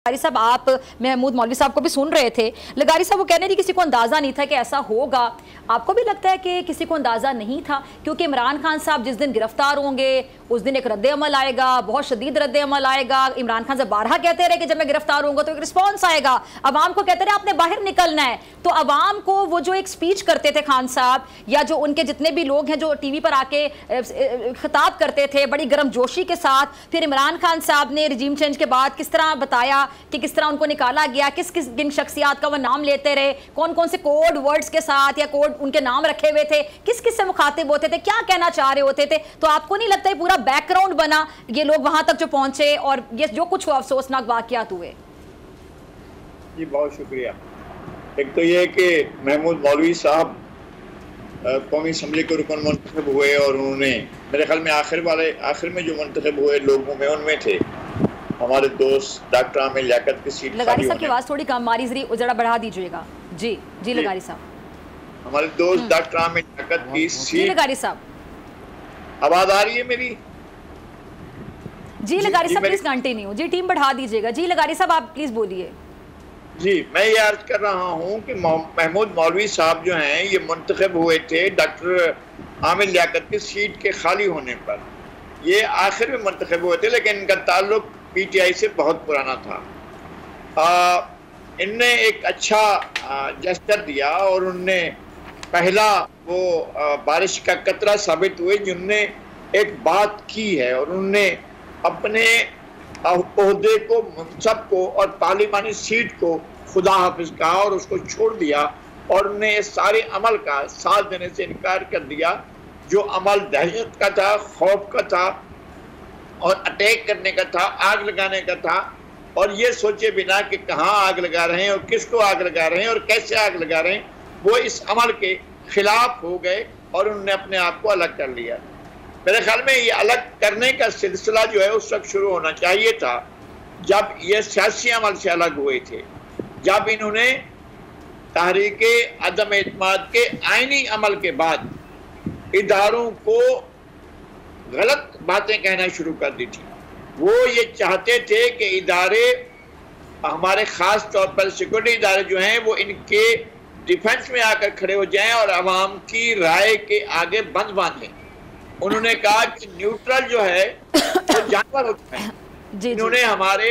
लगारी साहब, आप महमूद मौलवी साहब को भी सुन रहे थे। लगारी साहब वो कह रहे थे किसी को अंदाज़ा नहीं था कि ऐसा होगा। आपको भी लगता है कि किसी को अंदाज़ा नहीं था? क्योंकि इमरान खान साहब जिस दिन गिरफ्तार होंगे उस दिन एक रद्द-ए-अमल आएगा, बहुत शदीद रद्द-ए-अमल आएगा। इमरान खान साहब बारहा कहते रहे कि जब मैं गिरफ्तार होऊंगा तो एक रिस्पॉन्स आएगा। अवाम को कहते रहे आपने बाहर निकलना है। तो अवाम को वो जो एक स्पीच करते थे खान साहब, या जो उनके जितने भी लोग हैं जो टीवी पर आके खिताब करते थे बड़ी गर्मजोशी के साथ, फिर इमरान खान साहब ने रिजीम चेंज के बाद किस तरह बताया कि किस तरह उनको निकाला गया, किस किस किन शख्सियात का वो नाम लेते रहे, कौन कौन से कोड वर्ड्स के साथ या कोड उनके नाम रखे हुए थे, किस किस से मुखातिब होते थे, क्या कहना चाह रहे होते थे। तो आपको नहीं लगता है पूरा बैकग्राउंड बना ये लोग वहां तक जो पहुंचे और ये जो कुछ अफसोसनाक वाकयात हुए? जी बहुत शुक्रिया। एक तो ये कि महमूद मौलवी साहब कौमी असम्बली के रुकन मुंतखब हुए और उन्होंने मेरे ख्याल में आखिर में जो मुंतखब हुए लोगों में उनमें थे हमारे दोस्त डॉक्टर आमिर लियाकत की सीट। लगारी साहब की आवाज़ थोड़ी कम आ रही, जरा बढ़ा दीजिएगा। जी जी लगारी साहब। हमारे दोस्त डॉक्टर आमिर लियाकत की सीट। लगारी साहब आवाज़ आ रही है मेरी? जी लगारी साहब प्लीज कंटिन्यू। जी टीम बढ़ा दीजिएगा। जी लगारी साहब आप प्लीज बोलिए। जी मैं ये अर्ज कर रहा हूँ कि महमूद मौलवी साहब जो हैं ये मुंतखब हुए थे डॉक्टर आमिर लियाकत की सीट के खाली होने पर। ये आखिर में मुंतखब हुए थे लेकिन इनका ताल्लुक पीटीआई से बहुत पुराना था। इनने एक अच्छा जेस्चर दिया और उनने पहला वो बारिश का कतरा साबित हुए जिनने एक बात की है और उनने अपने ओहदे को, मनसब को और पार्लिमानी सीट को खुदा हाफिज कहा और उसको छोड़ दिया और उन्हें इस सारे अमल का साथ देने से इनकार कर दिया जो अमल दहशत का था, खौफ का था और अटैक करने का था, आग लगाने का था। और ये सोचे बिना कि कहाँ आग लगा रहे हैं और किसको आग लगा रहे हैं और कैसे आग लगा रहे हैं, वो इस अमल के खिलाफ हो गए और उन्होंने अपने आप को अलग कर लिया। मेरे ख्याल में ये अलग करने का सिलसिला जो है उस वक्त शुरू होना चाहिए था जब ये सियासी अमल से अलग हुए थे, जब इन्होंने तहरीके अदम एतमाद के आईनी अमल के बाद इदारों को गलत बातें कहना शुरू कर दी थी। वो ये चाहते थे कि इदारे, हमारे ख़ास तौर पर सिक्योरिटी इदारे जो हैं वो इनके डिफेंस में आकर खड़े हो जाएं और आवाम की राय के आगे बंद बांधें। उन्होंने कहा कि न्यूट्रल जो है वो जानवर होता है। इन्होंने हमारे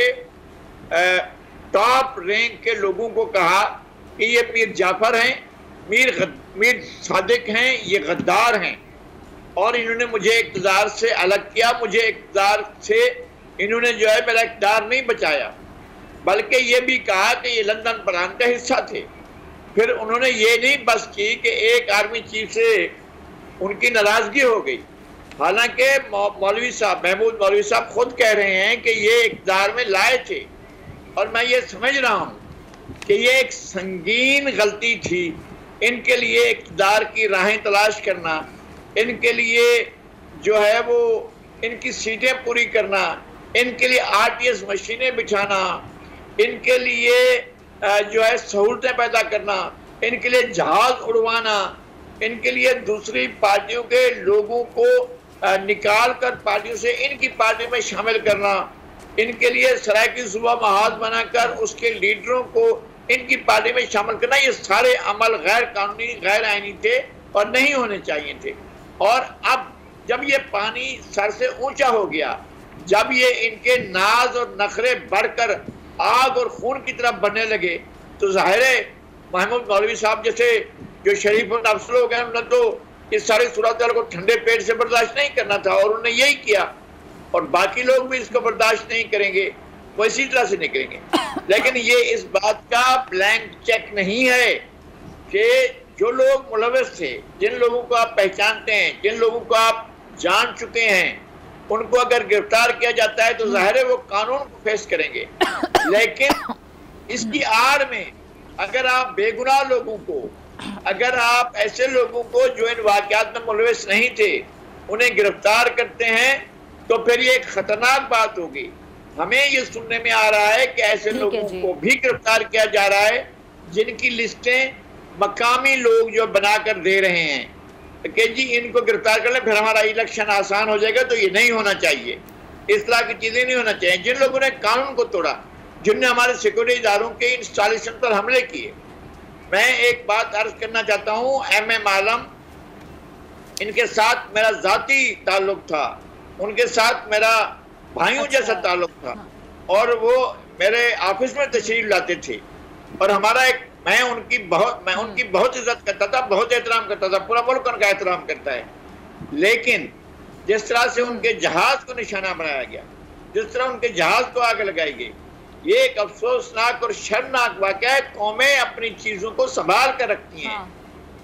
टॉप रैंक के लोगों को कहा कि ये मीर जाफर हैं, मीर सादिक हैं, ये गद्दार हैं और इन्होंने मुझे इक़्तिदार से अलग किया। मुझे इक़्तिदार से इन्होंने जो है मेरा इक़्तिदार नहीं बचाया बल्कि ये भी कहा कि ये लंदन प्लान का हिस्सा थे। फिर उन्होंने ये नहीं बस की कि एक आर्मी चीफ से उनकी नाराज़गी हो गई, हालांकि मौलवी साहब, महमूद मौलवी साहब खुद कह रहे हैं कि ये इक़्तिदार में लाए थे और मैं ये समझ रहा हूँ कि ये एक संगीन गलती थी इनके लिए इक़्तिदार की राहें तलाश करना, इनके लिए जो है वो इनकी सीटें पूरी करना, इनके लिए आरटीएस मशीनें बिछाना, इनके लिए जो है सहूलतें पैदा करना, इनके लिए जहाज उड़वाना, इनके लिए दूसरी पार्टियों के लोगों को निकाल कर पार्टियों से इनकी पार्टी में शामिल करना, इनके लिए सरायकी सूबा महाज बनाकर उसके लीडरों को इनकी पार्टी में शामिल करना, ये सारे अमल गैर कानूनी, गैर आईनी थे और नहीं होने चाहिए थे। और अब जब ये पानी सर से ऊंचा हो गया, जब ये इनके नाज और नखरे बढ़कर आग और खून की तरफ बढ़ने लगे, तो जाहिर है महमूद मौलवी साहब जैसे जो शरीफ और अफसर हो गए उन्होंने तो इस सारी सूरत को ठंडे पेट से बर्दाश्त नहीं करना था और उन्होंने यही किया और बाकी लोग भी इसको बर्दाश्त नहीं करेंगे, वो इसी तरह से निकलेंगे। लेकिन ये इस बात का ब्लैंक चेक नहीं है कि जो लोग मुलविस थे, जिन लोगों को आप पहचानते हैं, जिन लोगों को आप जान चुके हैं, उनको अगर गिरफ्तार किया जाता है तो जाहिर है वो कानून को फेस करेंगे। लेकिन इसकी आड़ में अगर आप बेगुनाह लोगों को, अगर आप ऐसे लोगों को जो इन वाक़यात में मुलविस नहीं थे उन्हें गिरफ्तार करते हैं तो फिर ये एक खतरनाक बात होगी। हमें ये सुनने में आ रहा है कि ऐसे लोगों को भी गिरफ्तार किया जा रहा है जिनकी लिस्टें मकामी लोग जो बनाकर दे रहे हैं कि जी इनको गिरफ्तार कर ले फिर हमारा इलेक्शन आसान हो जाएगा। तो ये नहीं होना चाहिए, इस तरह की चीजें नहीं होना चाहिए। जिन लोगों ने कानून को तोड़ा, जिनने हमारे सिक्योरिटी इदारों के इंस्टॉलेशन पर हमले किए। मैं एक बात अर्ज करना चाहता हूँ, MM आलम, इनके साथ मेरा जाती ताल्लुक था, उनके साथ मेरा भाइयों जैसा ताल्लुक था, और वो मेरे ऑफिस में तशरीफ लाते थे, और हमारा एक मैं उनकी बहुत इज्जत करता था, बहुत एहतराम करता था, पूरा मुल्क उनका एहतराम करता है। लेकिन जिस तरह से उनके जहाज को निशाना बनाया गया, जिस तरह उनके जहाज को आग लगाई गई, ये एक अफसोसनाक और शर्मनाक वाकया है। कौमें अपनी चीजों को संभाल कर रखती हैं।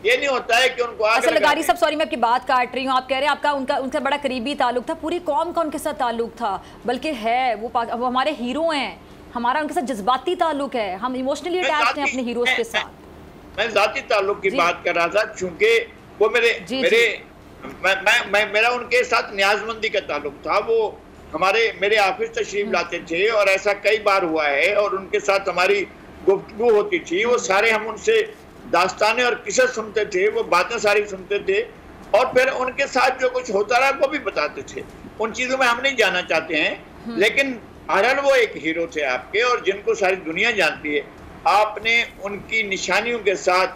ये नहीं होता है कि उनको आग अच्छा लगारी साहब, सॉरी मैं आपकी बात काट रही हूँ, आप कह रहे हैं आपका उनका बड़ा करीबी ताल्लुक था, पूरी कौम का उनके साथ ताल्लुक था, बल्कि है वो हमारे हीरो हैं, हमारा उनके साथ जज्बाती ताल्लुक है, हम इमोशनली अटैच्ड हैं अपने हीरोज के साथ। मैं जाती ताल्लुक की बात कर रहा था, चूंकि वो मेरा उनके साथ न्याजमंदी का ताल्लुक था। वो मेरे ऑफिस तशरीफ लाते थे, और ऐसा कई बार हुआ है, और उनके साथ हमारी गुफ्तगू होती थी। वो सारे हम उनसे दास्ताने और किस्से सुनते थे, वो बातें सारी सुनते थे, और फिर उनके साथ जो कुछ होता रहा वो भी बताते थे। उन चीजों में हम नहीं जाना चाहते हैं, लेकिन बहरहाल वो एक हीरो थे आपके, और जिनको सारी दुनिया जानती है। आपने उनकी निशानियों के साथ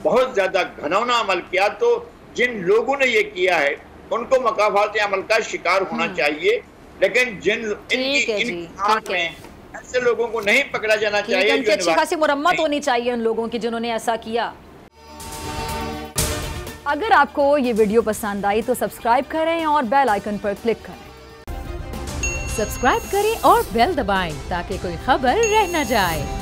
बहुत ज्यादा घनौना अमल किया, तो जिन लोगों ने ये किया है उनको मकाफात अमल का शिकार होना चाहिए, लेकिन ऐसे लोगों को नहीं पकड़ा जाना चाहिए। उनकी अच्छी खासी मुरम्मत होनी चाहिए उन लोगों की जिन्होंने ऐसा किया। अगर आपको ये वीडियो पसंद आई तो सब्सक्राइब करें और बेल आइकन पर क्लिक करें। सब्सक्राइब करें और बेल दबाएं ताकि कोई खबर रह न जाए।